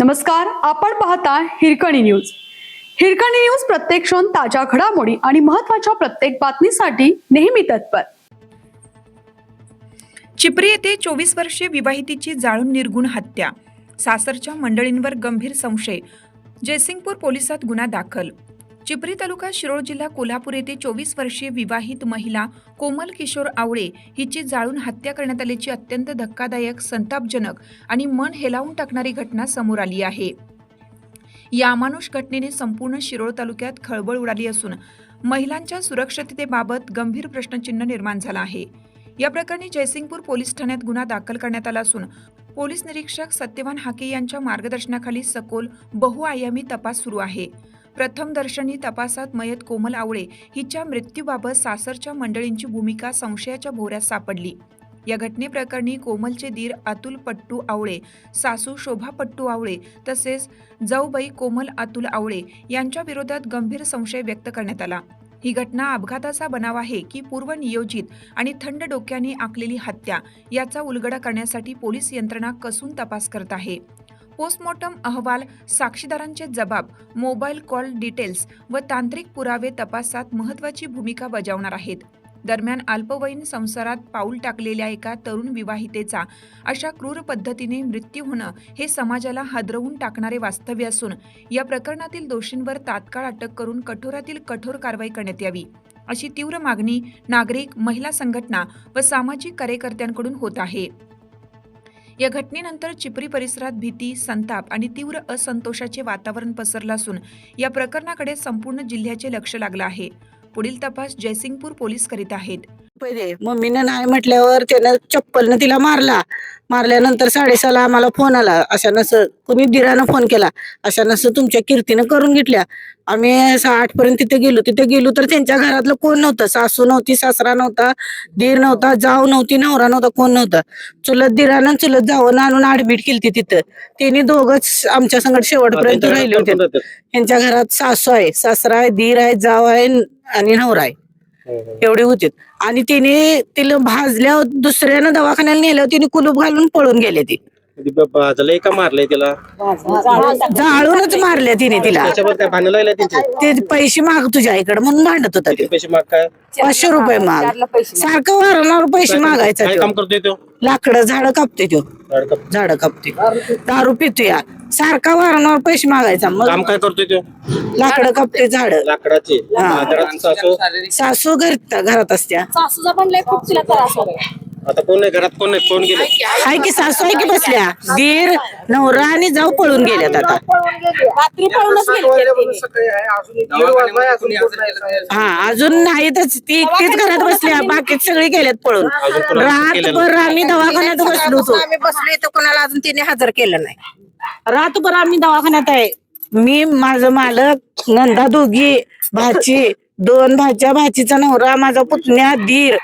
नमस्कार, आपण पाहता हिरकणी न्यूज. हिरकणी न्यूज प्रत्येक क्षण ताज्या घडामोडी आणि महत्त्वाच्या प्रत्येक बातमीसाठी नेहमी तत्पर. चिपरी येथे 24 वर्षीय विवाहितेची जाळून निर्गुण हत्या. सासरच्या मंडळींवर गंभीर संशय. जयसिंगपूर पोलिसात गुन्हा दाखल. चिपरी तालुका शिरोळ जिल्हा कोल्हापूर येथे 24 वर्षीय विवाहित महिला कोमल किशोर आवळे हिची जाळून हत्या करण्यात आल्याची अत्यंत धक्कादायक, संतापजनक आणि मन हेलावून टाकणारी घटना समोर आली आहे. या अमानुष घटनेने संपूर्ण शिरोळ तालुक्यात खळबळ उडाली असून महिलांच्या सुरक्षिततेबाबत गंभीर प्रश्नचिन्ह निर्माण झाला आहे. या प्रकरणी जयसिंगपूर पोलीस ठाण्यात गुन्हा दाखल करण्यात आला असून पोलीस निरीक्षक सत्यवान हाके यांच्या मार्गदर्शनाखाली सखोल बहुआयामी तपास सुरू आहे. प्रथमदर्शनी तपासात मयत कोमल आवळे हिच्या मृत्यूबाबत सासरच्या मंडळींची भूमिका संशयाच्या भोवऱ्यात सापडली. या घटनेप्रकरणी कोमलचे दीर अतुल पट्टू आवळे, सासू शोभा पट्टू आवळे तसेच जाऊबाई कोमल अतुल आवळे यांच्या विरोधात गंभीर संशय व्यक्त करण्यात आला. ही घटना अपघाताचा बनाव आहे की पूर्वनियोजित आणि थंड डोक्याने आखलेली हत्या याचा उलगडा करण्यासाठी पोलीस यंत्रणा कसून तपास करत आहे. पोस्टमॉर्टम अहवाल, साक्षीदारांचे जबाब, मोबाईल कॉल डिटेल्स व तांत्रिक पुरावे तपासात महत्त्वाची भूमिका बजावणार आहेत. दरम्यान अल्पवयीन संसारात पाऊल टाकलेल्या एका तरुण विवाहितेचा अशा क्रूर पद्धतीने मृत्यू होणं हे समाजाला हादरवून टाकणारे वास्तव्य असून या प्रकरणातील दोषींवर तात्काळ अटक करून कठोरातील कठोर कारवाई करण्यात यावी अशी तीव्र मागणी नागरिक, महिला संघटना व सामाजिक कार्यकर्त्यांकडून होत आहे. या घटनेनंतर चिपरी परिसरात भीती, संताप आणि तीव्र असंतोषाचे वातावरण पसरलं असून या प्रकरणाकडे संपूर्ण जिल्ह्याचे लक्ष लागलं आहे. पुढील तपास जयसिंगपूर पोलीस करीत आहेत. पहिले मम्मीनं नाही म्हटल्यावर त्यानं चप्पलनं तिला मारल्यानंतर 6:30 आम्हाला फोन आला. अशा नसं कोणी दिरानं फोन केला, अशा नसं तुमच्या कीर्तीनं करून घेतल्या. आम्ही 8 पर्यंत तिथे गेलो तर त्यांच्या घरातलं कोण नव्हतं. सासू नव्हती, सासरा नव्हता, दीर नव्हता, जाऊ नव्हती, नवरा नव्हता, कोण नव्हतं. चुलत दिरानं चुलत जावं आणून ऍडमिट केली तिथं. त्यांनी दोघंच आमच्या संगत शेवटपर्यंत राहिले होते. त्यांच्या घरात सासू आहे, सासरा आहे, दीर आहे, जाव आहे आणि नवरा आहे, एवढे होते. आणि तिला भाजल्यावर दुसऱ्यानं दवाखान्याला नेल्यावर तिने कुलूप घालून पळून गेले. ती भाजलंय का मारलंय तिला? जाळूनच मारल्या तिने तिला. ते पैसे माग तुझ्या इकडे म्हणून भांडत होता. पैसे माग काय? 500 रुपये माग. सारखं वारंवार पैसे मागायचा. काय काम करतोय तो? लाकडं झाडं कापते तो, झाडं कापते, दारू पितो. या सारखा वारंवार पैसे मागायचा. मग काम काय करतोय तो? लाकडं कापते, झाडं. लाकडाची. सासू घरात असत्या. सासूचा पण लय खूप तिला त्रास होतो. आता कोण नाही घरात? कोण नाही? कोण गेले? आहे की सासू आहे की बसल्या. दीर, नवरा आणि जाऊ पळून गेल्यात. आता रात्री पळूनच हा अजून नाहीतच. ती एकटीच घरात बसल्या, बाकी सगळे गेल्यात पळून. रातभर आम्ही दवाखान्यात बसलो होतो. आम्ही बसले तर कोणाला अजून तिने हजर केलं नाही. रातभर आम्ही दवाखान्यात आहे. मी, माझं मालक, नंदा, दोघी भाची, 2 भाच्या, भाचीचा नवरा, माझा पुतण्या, दीर,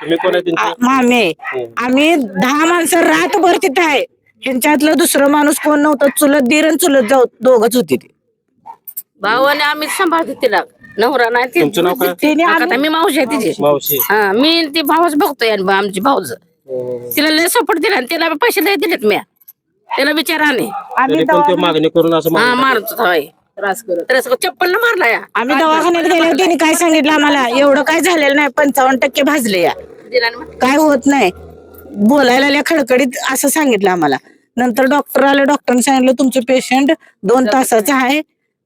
मामे. आम्ही 10 माणसं रातभर तिथे आहे. ह्यांच्यातलं दुसरं माणूस कोण नव्हतं. चुलत दीर आणि चुलत जाऊ दोघच होती. ती भावाने आम्ही सांभाळतो तिला. नवरा नाही तुमचं नाव काय? आता मी मावशी आहे तिची. मावशी. हा, मी ती भावच बघतोय. आमची भाऊज तिला लय सपोर्ट दिला. तिला पैसे लय दिलेत मी. त्याला विचाराने मागणी करून असं मारतो त्रास चप्पल मारला. या आम्ही दवाखान्यात गेल्यावर त्यांनी काय सांगितलं आम्हाला, एवढं काय झालेलं नाही, 55% भाजले. या काय होत नाही, बोलायला आल्या खडखडीत असं सांगितलं आम्हाला. नंतर डॉक्टर आले. डॉक्टरने सांगितलं तुमचं पेशंट 2 तासाचं आहे,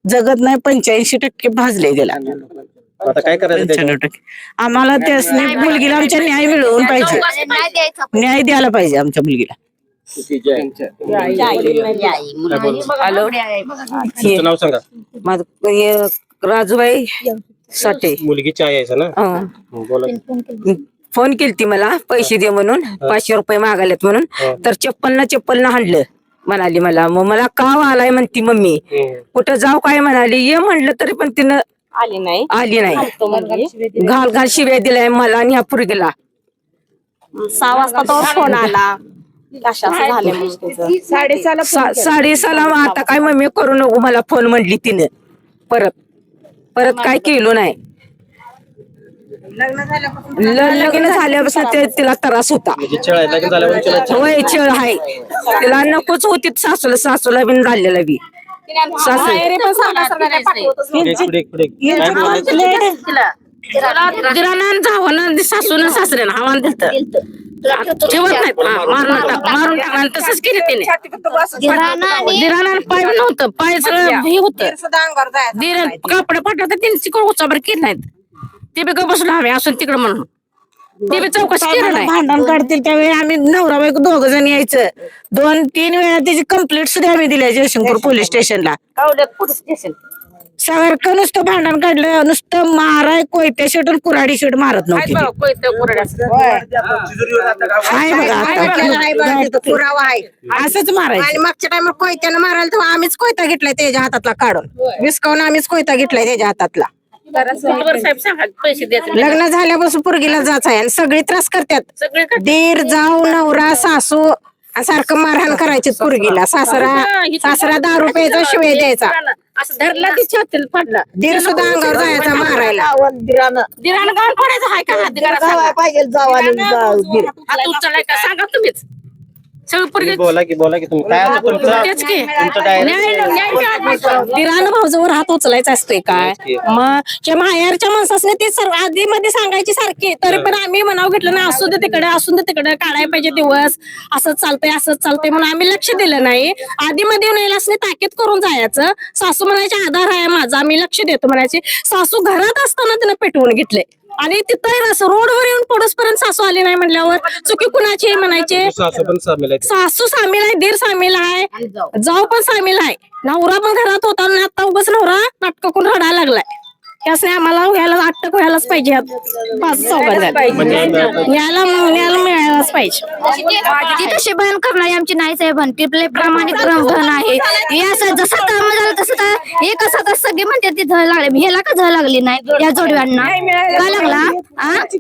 जगत नाही, 85% भाजले गेला. आता काय करायचं? 95%. आम्हाला त्यासने मुलगीला आमच्या न्याय मिळवून पाहिजे. न्याय द्यायला पाहिजे आमच्या मुलगीला. हॅलो, तुमचं नाव सांगा. माझं राजूबाई साठे. मुलगीची आई आहे ना? बोला. फोन केलती मला पैसे दे म्हणून, 500 रुपये मागायलेत म्हणून. तर चप्पल हाणलं म्हणाली मला. मग मला काव आलाय म्हणती मम्मी. कुठं जाऊ काय म्हणाली. ये म्हणलं तरी पण तिनं आली नाही. घाल शिव्या दिलाय मला आणि ह्या पोरगीला. 6 वाजता तो फोन आला. 6:30 आता काय मम्मी करू नको मला फोन म्हणली तिनं. परत काय केलं नाही. लग्न झाल्यापासून तिला त्रास होता. लग्न झाल्यावर वय छळ आहे तिला. नकोच होती सासूला बिन झालेला बी. सासू पुढे काय बोलायचं दिरानं जावं सासून सासऱ्यानं हवान दिलत ठेवत नाहीत मारून टाकलं तसंच केलं त्याने दिरानं पाय नव्हतं पाय सगळं हे होतं दिर कपडे पाठवतात त्यांनी तिकडं उचाबर केलं नाहीत ते बी ग बसलो आम्ही असून तिकडं म्हणून ते बी चौकशी केलं नाही भांडण काढतील त्यावेळी आम्ही नवरा बायको दोघ जण यायचं 2-3 वेळा त्याची कंप्लेंट सुद्धा आम्ही दिल्या जयसिंगपूर पोलीस स्टेशनला कावड्यात पोलीस स्टेशन सारखं नुसतं भांडण काढलं नुसतं माराय कोयत्या शेट आणि कुऱ्हाडी शेट मारत नव्हती हाय बघा आता पुरावा आहे असंच मारायचं आणि मागच्या टाइम कोयत्यानं मारायला तेव्हा आम्हीच कोयता घेतलाय त्याच्या हातातला काढून विस्कावून आम्हीच कोयता घेतलाय त्याच्या हातातला साहेब सांगा पैसे द्यायचे लग्न झाल्यापासून पोरगीला जायचं आहे आणि सगळे त्रास करतात सगळे दीर जाऊ नवरा सासू आणि सारखं मारहाण करायचे पोरगीला सासरा दारू प्यायचा शिवाय द्यायचा असं धरला तिच्या हातील पडला दीर सुद्धा अंगावर जायचा मारायला दिरानं गाऊन पडायचं हाय का हात उचललाय का सांगा तुम्हीच सगळं पोरगी बोला की तुम्ही काय आता तेच की. तुमचं डायरेक्ट दिरानं भाऊजावर हात उचलायचा असतोय काय मग त्या माहेरच्या माणसाने ते सर्व आधी मध्ये सांगायची सारखी तरी पण आम्ही म्हणावं घेतलं नाही असू दे तिकडे काढायला पाहिजे दिवस असंच चालतंय म्हणून आम्ही लक्ष दिलं नाही आधी मध्ये नाही ताकीद करून जायचं सासू म्हणायचे आधार आहे माझा आम्ही लक्ष देतो म्हणायचे सासू घरात असताना तिनं पेटवून घेतले आणि तिथं असं रोडवर येऊन पडोसपर्यंत सासू आली नाही म्हणल्यावर चुकी कुणाची आहे म्हणायचे सासू पण सामील आहे सासू सामील आहे दीर सामील आहे जाऊ पण सामील आहे नवरा पण घरात होता आणि आता उगाच नवरा नाटक करून रडायला लागलाय त्यासने आम्हाला व्हायला अटक व्हायलाच पाहिजे 5-6 न्यायला मिळायलाच पाहिजे ती तशी बहन करणारी आमची नाहीच आहे बहन ती लय प्रामाणिक बहन आहे हे असं जसं काम झालं तसं तर एक असं सगळे म्हणते ती झळ लागली ह्याला का झळ लागली नाही या जोडव्यांना का लागला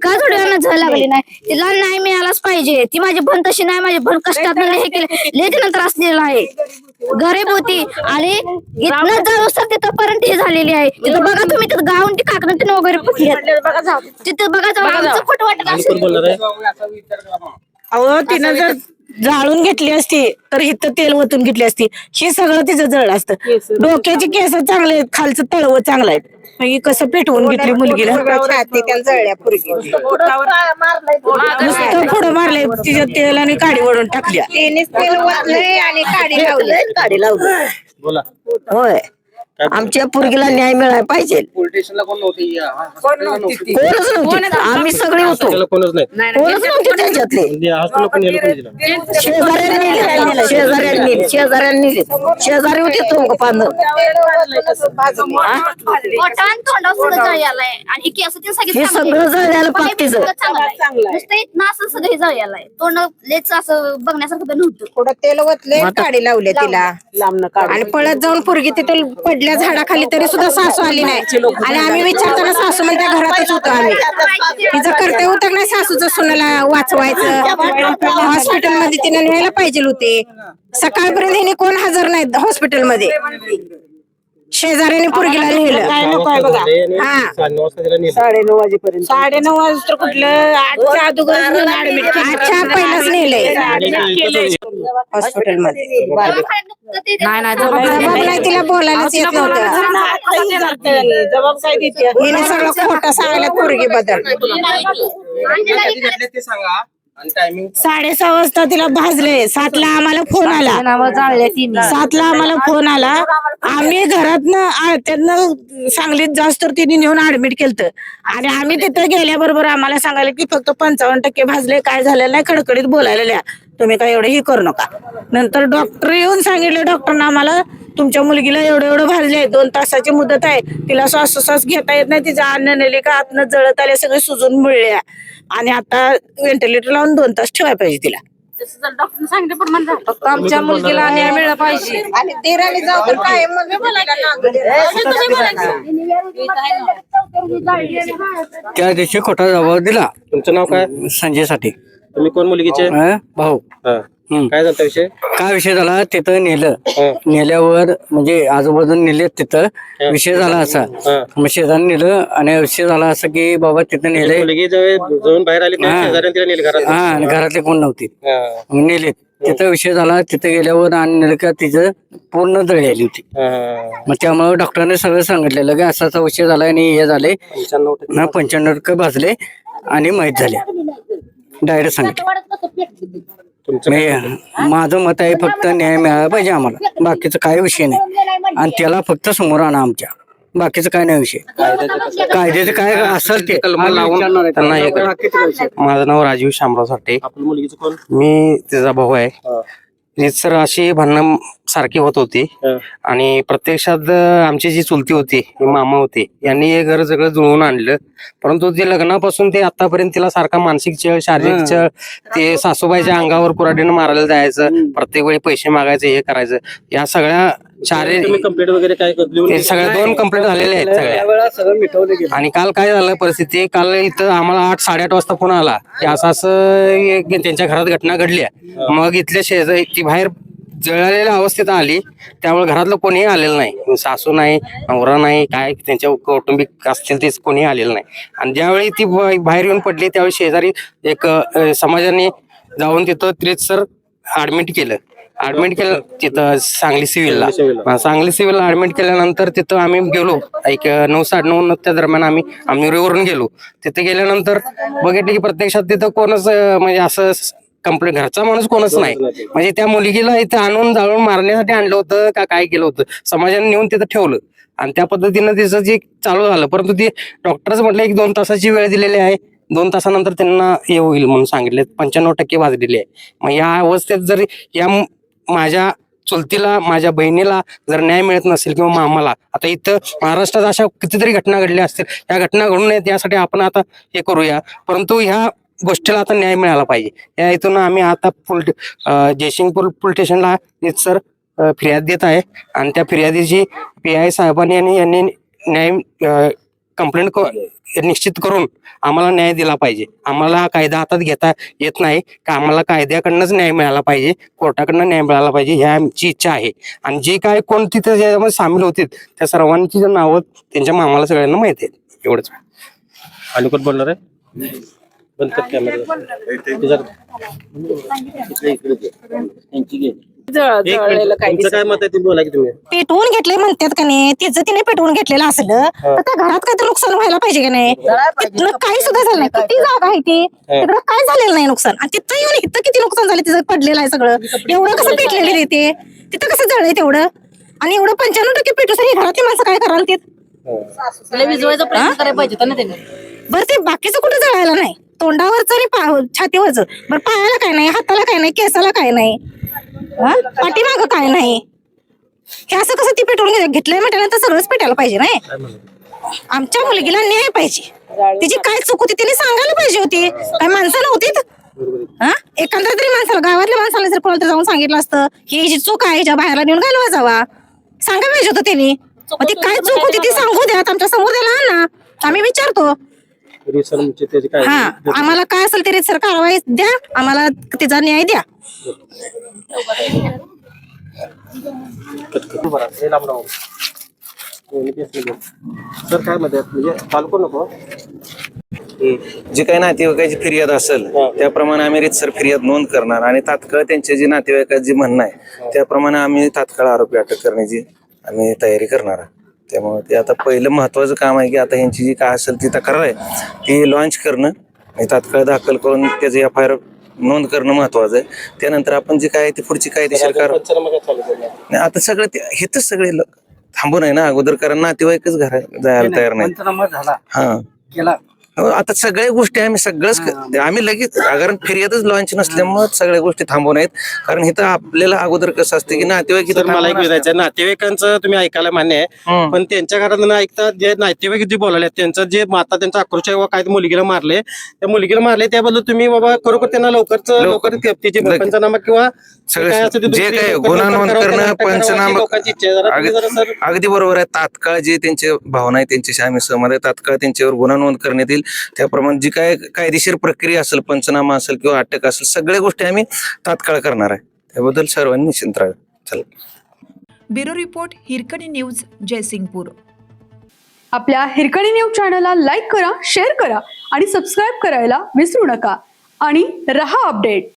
का जोडव्यांना झळ लागली नाही तिला नाही मिळालाच पाहिजे ती माझी बहन तशी नाही माझी बहन कष्टात हे केलं लेखी नंतर असलेलं आहे गरीब होती आणि इथनं जाऊ तर तिथपर्यंत हे झालेली आहे तिथं बघा तुम्ही तिथं गावून ती काकडं तिने वगैरे फुटली तिथं बघा जाऊ आमचं खोटं वाटत आणि असेल कोण बोलणार आहे अहो तिनं जर जाळून घेतली असती तर इथं तेल ओतून घेतली असती हे सगळं तिचं जळलं असतं डोक्याची केस चांगले आहेत खालचं तळव चांगलं आहे मग कसं पेटवून घेतली मुलगीला नुसतं पुढं मारलंय तिच्या तेल आणि काडी ओढून टाकल्या काडी लावली बोला होय आमच्या पोरगीला न्याय मिळायला पाहिजे कोणच नव्हते आम्ही सगळे होतो त्याला कोणच नाही कोणच नव्हते त्याच्यातले म्हणजे हॉस्पिटल कोण नेलं कोणी दिलं शेजारी होते तो पानं पोटान तोंडावर सुद्धा जळ यालाय आणि की असं ते हे सगळं जळलेलं पाकतीचं. नुसतं असं सगळं जळ यालाय तोंड लेच असं बघण्यासारखं नव्हतं थोडं तेल ओतले काडी लावले तिला आणि पळत जाऊन पोरगी तिथे पडल्या झाडाखाली तरी सुद्धा सासू आली नाही आणि आम्ही विचारताना सासू म्हणते घरातच होतो आम्ही तिचं कर्तव्य होतं का नाही सासूचं सुनाला वाचवायचं हॉस्पिटलमध्ये तिने न्यायला पाहिजे होते सकाळपर्यंत हिने कोण हजर नाहीत हॉस्पिटलमध्ये शेजाऱ्याने पोरगीला नेलं हा 9:30 वाजता तिला नेलं 9:30 वाजेपर्यंत 9:30 वाजता कुठलं 8च्या अगोदर 8च्या पहिलाच नेलंय हॉस्पिटलमध्ये जबाब नाही तिला बोलायलाच येत नव्हतं हिने सगळं खोटं सांगायला पोरगी बद्दल 6:30 वाजता तिला भाजले 7ला आम्हाला फोन आला 7ला आम्हाला फोन आला आम्ही घरातनं त्यांना सांगलीत जास्त तर तिने नेऊन ऍडमिट केलं आणि आम्ही तिथं गेल्याबरोबर आम्हाला सांगायला की फक्त 55% भाजले काय झालेलं नाही खडखडीत बोलायला लिहा तुम्ही काय एवढं हे करू नका नंतर डॉक्टर येऊन सांगितलं डॉक्टरना आम्हाला तुमच्या मुलगीला एवढं भाजले 2 तासाची मुदत आहे तिला श्वास घेता येत नाही तिचं अन्न नेले का आतनं जळत आले सगळे सुजून मिळल्या आणि आता व्हेंटिलेटर लावून 2 तास ठेवायला पाहिजे तिला डॉक्टर सांगितलं पण फक्त आमच्या मुलगीला न्याय मिळाला पाहिजे आणि तेराने जाऊ तर काय त्या दिवशी खोटा जबाब दिला तुमचं नाव काय संजय साठी तुम्ही कोण मुलगीचे भाऊ हा. काय झालं विषय काय विषय झाला तिथं नेलं हा. नेल्यावर म्हणजे आजूबाजूला नेले तिथं विषय झाला असा हा. मग शेजारी नेलं आणि विषय झाला असं की बाबा तिथं नेले मुलगी जाऊन बाहेर आली त्या शेजाऱ्याने तिला नेली घरात हा आणि घरातले कोण नव्हते हा. मग नेलेत तिथं विषय झाला. तिथे गेल्यावर आणलं का तिचं पूर्ण जळी आली होती. मग त्यामुळे डॉक्टरांनी सगळं सांगितलेलं की असा असा विषय झाला आणि हे झाले 95% भाजले आणि माहीत झाले. डायरेक्ट सांगितलं. माझं मत आहे फक्त न्याय मिळाला पाहिजे आम्हाला. बाकीचं काय विषय नाही. आणि त्याला फक्त समोर आणा आमच्या. बाकीचं काय नाही विषय. कायद्याचं काय असेल ते लावून त्यांना हे करा. माझं नाव राजीव शामराव साठे. आपल्या मुलगीचं कोण? मी तिचा भाऊ आहे. सर अशी भांडणं सारखी होत होती आणि प्रत्यक्षात आमची जी चुलती होती मामा होते यांनी हे घर सगळं जुळवून आणलं. परंतु ते लग्नापासून ते आतापर्यंत तिला सारखा मानसिक छळ, शारीरिक छळ, ते सासूबाईच्या अंगावर कुऱ्हाडीनं मारायला जायचं, प्रत्येक वेळी पैसे मागायचं, हे करायचं. या सगळ्या शारीरिक कंप्लेंट वगैरे काय ते सगळ्या 2 कंप्लेंट झालेल्या आहेत सगळ्या. आणि काल काय झालं परिस्थिती, काल इथं आम्हाला 8-8:30 वाजता फोन आला की असं त्यांच्या घरात घटना घडली. मग इथल्या शेजारी ती बाहेर जळलेल्या अवस्थेत आली. त्यामुळे घरातलं कोणीही आलेलं नाही. सासू नाही, नवरा नाही, काय त्यांच्या कौटुंबिक असतील तेच कोणीही आलेलं नाही. आणि ज्यावेळी ती बाहेर येऊन पडली त्यावेळी शेजारी एक समाजाने जाऊन तिथं त्रितसर ऍडमिट केलं तिथं सांगली सिव्हिलला. सांगली सिव्हिलला ऍडमिट केल्यानंतर तिथं आम्ही गेलो. एक 9-9:30 त्या दरम्यान आम्ही आमनेरीवरून गेलो. तिथे गेल्यानंतर बघितलं की प्रत्यक्षात तिथं कोणच म्हणजे असं कंप्लेंट घरचा माणूस कोणच नाही. म्हणजे त्या मुलगीला इथं आणून जाळून मारण्यासाठी आणलं होतं का काय केलं होतं, समाजाने नेऊन तिथं ठेवलं आणि त्या पद्धतीनं तिचं जे चालू झालं. परंतु ते डॉक्टरच म्हटलं एक 2 तासाची वेळ दिलेली आहे. 2 तासानंतर त्यांना हे होईल म्हणून सांगितले. 95% भाजलेली आहे. मग या अवस्थेत जर या माझ्या चुलतीला, माझ्या बहिणीला जर न्याय मिळत नसेल किंवा मामाला, आता इथं महाराष्ट्रात अशा कितीतरी घटना घडल्या असतील, या घटना घडू नयेत यासाठी आपण आता हे करूया. परंतु ह्या गोष्टीला आता न्याय मिळाला पाहिजे. या इथून आम्ही आता जयसिंगपूर पोलीस स्टेशनला सर फिर्याद देत आहे आणि त्या फिर्यादीची PI साहेबांनी यांनी न्याय कंप्लेंट निश्चित करून आम्हाला न्याय दिला पाहिजे. आम्हाला कायदा हातात घेता येत नाही का, आम्हाला कायद्याकडनंच न्याय मिळाला पाहिजे, कोर्टाकडनं न्याय मिळाला पाहिजे, ह्या आमची इच्छा आहे. आणि जे काय कोण तिथे ज्यामध्ये सामील होतील त्या सर्वांची नावं त्यांच्या मामाला सगळ्यांना माहिती आहेत. एवढंच. आणि कोण बोलणार आहे? बंद कर कॅमेरा. तुमचं काय मत आहे ते बोला की तुम्ही. पेटवून घेतले म्हणतात का नाही, तिचं तिने पेटवून घेतलेलं असलं तर त्या घरात काय तर नुकसान व्हायला पाहिजे का नाही. तिथनं काही सुद्धा झालं नाही. किती जागा आहे ती, तिकडं काय झालेलं नाही नुकसान. आणि तिथं येऊन इथं किती नुकसान झालं, तिचं पडलेलं आहे सगळं. एवढं कसं पेटलेलं आहे ते, तिथं कसं जळलंय तेवढं. आणि एवढं 95% पेटू सर घरातली माणसं काय कराल ते विजवायचा प्रयत्न करायला पाहिजे ना त्यांनी. बरं ते बाकीचं कुठं जळायला नाही, तोंडावरच आणि छातीवरच. बरं पायाला काय नाही, हाताला काय नाही, केसाला काय नाही, पाठीमागं काय नाही. हे असं कसं ती पेटवून घेतलंय म्हटल्यानंतर सगळंच पेटायला पाहिजे नाही. आमच्या मुलगीला न्याय पाहिजे. तिची काय चूक होती तिने सांगायला पाहिजे होती. काय माणसं नव्हती एखाद्या तरी माणसाला, गावातल्या माणसाला जर कोणाला जाऊन सांगितलं असतं की ही जी चूक आहे हिच्या बाहेरला नेऊन घालवा जावा, सांगायला पाहिजे होतं त्यांनी. मग ती काय चूक होती ती सांगू द्या, आमच्या समोर द्यायला ना, आम्ही विचारतो. हा, आम्हाला काय असेल तरी सर कारवाई द्या, आम्हाला तिचा न्याय द्या. सर काय म्हणतात म्हणजे पालको नको. जी काही नातेवाईकाची फिर्याद असेल त्याप्रमाणे आम्ही रीतसर फिर्याद नोंद करणार आणि तात्काळ त्यांचे जे नातेवाईकाचे जे म्हणणं आहे त्याप्रमाणे आम्ही तात्काळ आरोपी अटक करण्याची आम्ही तयारी करणार आहे. त्यामुळे ते आता पहिलं महत्वाचं काम आहे की आता यांची जी काय असेल ती तक्रार आहे ती लॉन्च करणं आणि तात्काळ दाखल करून त्याचे FIR नोंद करणं महत्वाचं आहे. त्यानंतर आपण जे काय ती पुढची कायदेशीर कारवाई. आता सगळं हेच सगळे थांबून आहे ना अगोदर, कारण नातेवाईकच घरात जायला तयार नाही. हा, आता सगळ्या गोष्टी आम्ही सगळंच आम्ही लगेच, कारण फिर्यादच लॉन्च नसल्यामुळे सगळ्या गोष्टी थांबवून आहेत. कारण इथं आपल्याला अगोदर कसं असतं की नातेवाईक तर मला एक विचारायचं, नातेवाईकांचं तुम्ही ऐकायला मान्य आहे, पण त्यांच्या घरात न ऐकता जे नातेवाईक जे बोलाले त्यांचं जे माता त्यांचा आक्रोश आहे काय मुलगीला मारले, त्या मुलगीला मारले त्याबद्दल तुम्ही बाबा खरोखर त्यांना लवकर त्याचे पंचनामा किंवा जे काही गुन्हा नोंद करणं, पंचनामा अगदी बरोबर आहे. तात्काळ जे त्यांचे भावना आहे त्यांच्याशी आम्ही सहमत आहे. तात्काळ त्यांच्यावर गुन्हा नोंद करण्यात येईल. त्याप्रमाणे जी काय कायदेशीर प्रक्रिया असेल, पंचनामा असेल किंवा अटक असेल, सगळ्या गोष्टी आम्ही तात्काळ करणार आहे. त्याबद्दल सर्वांनी निश्चिंत राहावे. चला. Bureau report, Hirkani news, Jaysingpur. आपल्या हिरकणी न्यूज चॅनलला लाईक करा, शेअर करा आणि सबस्क्राईब करायला विसरू नका. आणि रहा अपडेट.